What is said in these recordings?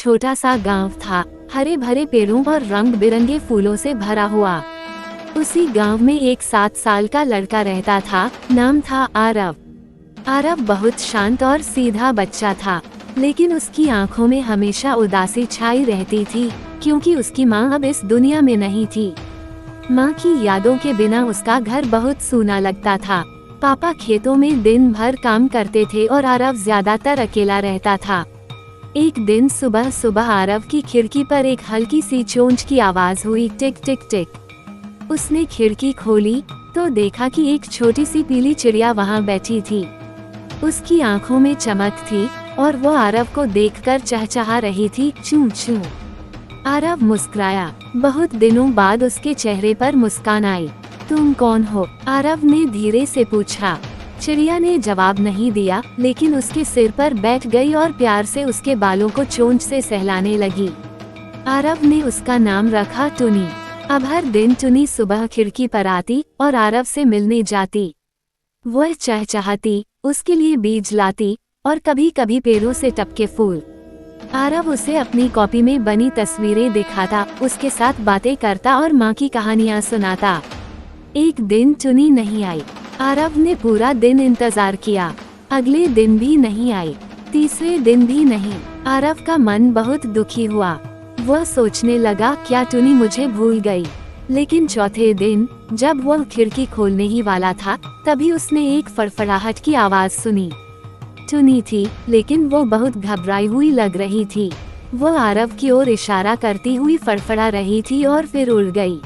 छोटा सा गांव था, हरे भरे पेड़ों और रंग बिरंगे फूलों से भरा हुआ। उसी गांव में एक 7 साल का लड़का रहता था, नाम था आरव। आरव बहुत शांत और सीधा बच्चा था, लेकिन उसकी आंखों में हमेशा उदासी छाई रहती थी, क्योंकि उसकी माँ अब इस दुनिया में नहीं थी। माँ की यादों के बिना उसका घर बहुत सूना लगता था। पापा खेतों में दिन भर काम करते थे और आरव ज्यादातर अकेला रहता था। एक दिन सुबह सुबह आरव की खिड़की पर एक हल्की सी चोंच की आवाज हुई, टिक टिक टिक। उसने खिड़की खोली तो देखा कि एक छोटी सी पीली चिड़िया वहां बैठी थी। उसकी आंखों में चमक थी और वो आरव को देखकर चहचहा रही थी, चूं चूं। आरव मुस्कुराया। बहुत दिनों बाद उसके चेहरे पर मुस्कान आई। तुम कौन हो? आरव ने धीरे से पूछा। चिड़िया ने जवाब नहीं दिया, लेकिन उसके सिर पर बैठ गई और प्यार से उसके बालों को चोंच से सहलाने लगी। आरव ने उसका नाम रखा टुनी। अब हर दिन टुनी सुबह खिड़की पर आती और आरव से मिलने जाती। वह चहचहाती, उसके लिए बीज लाती और कभी कभी पेड़ों से टपके फूल। आरव उसे अपनी कॉपी में बनी तस्वीरें दिखाता, उसके साथ बातें करता और माँ की कहानियाँ सुनाता। एक दिन टुनी नहीं आई। आरव ने पूरा दिन इंतजार किया। अगले दिन भी नहीं आई, तीसरे दिन भी नहीं। आरव का मन बहुत दुखी हुआ। वह सोचने लगा, क्या टुनी मुझे भूल गई? लेकिन चौथे दिन जब वह खिड़की खोलने ही वाला था, तभी उसने एक फड़फड़ाहट की आवाज सुनी। टुनी थी, लेकिन वो बहुत घबराई हुई लग रही थी। वो आरव की ओर इशारा करती हुई फड़फड़ा रही थी और फिर उड़ गई।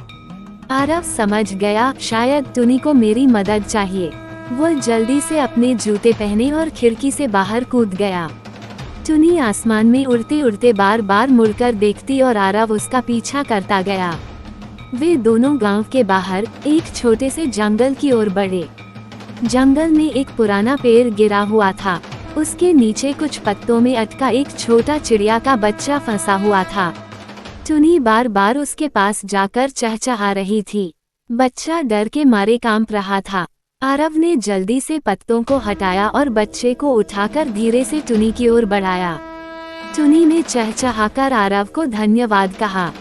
आरव समझ गया, शायद टुनी को मेरी मदद चाहिए। वो जल्दी से अपने जूते पहने और खिड़की से बाहर कूद गया। टुनी आसमान में उड़ते उड़ते बार बार मुड़कर देखती और आरव उसका पीछा करता गया। वे दोनों गांव के बाहर एक छोटे से जंगल की ओर बढ़े। जंगल में एक पुराना पेड़ गिरा हुआ था। उसके नीचे कुछ पत्तों में अटका एक छोटा चिड़िया का बच्चा फंसा हुआ था। टुनी बार बार उसके पास जाकर चहचहा रही थी। बच्चा डर के मारे कांप रहा था। आरव ने जल्दी से पत्तों को हटाया और बच्चे को उठाकर धीरे से टुनी की ओर बढ़ाया। टुनी ने चहचहाकर आरव को धन्यवाद कहा।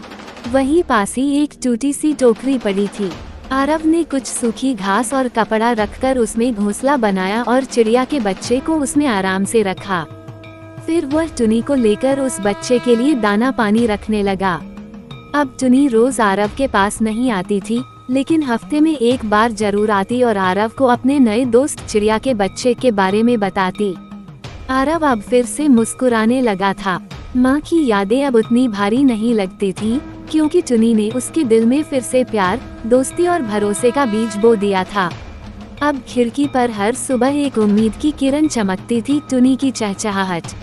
वहीं पास ही एक टूटी सी टोकरी पड़ी थी। आरव ने कुछ सूखी घास और कपड़ा रखकर उसमें घोंसला बनाया और चिड़िया के बच्चे को उसमें आराम से रखा। फिर वह टुनी को लेकर उस बच्चे के लिए दाना पानी रखने लगा। अब टुनी रोज आरव के पास नहीं आती थी, लेकिन हफ्ते में एक बार जरूर आती और आरव को अपने नए दोस्त चिड़िया के बच्चे के बारे में बताती। आरव अब फिर से मुस्कुराने लगा था। माँ की यादें अब उतनी भारी नहीं लगती थी, क्योंकि टुनी ने उसके दिल में फिर से प्यार, दोस्ती और भरोसे का बीज बो दिया था। अब खिड़की पर हर सुबह एक उम्मीद की किरण चमकती थी, टुनी की चहचहाहट।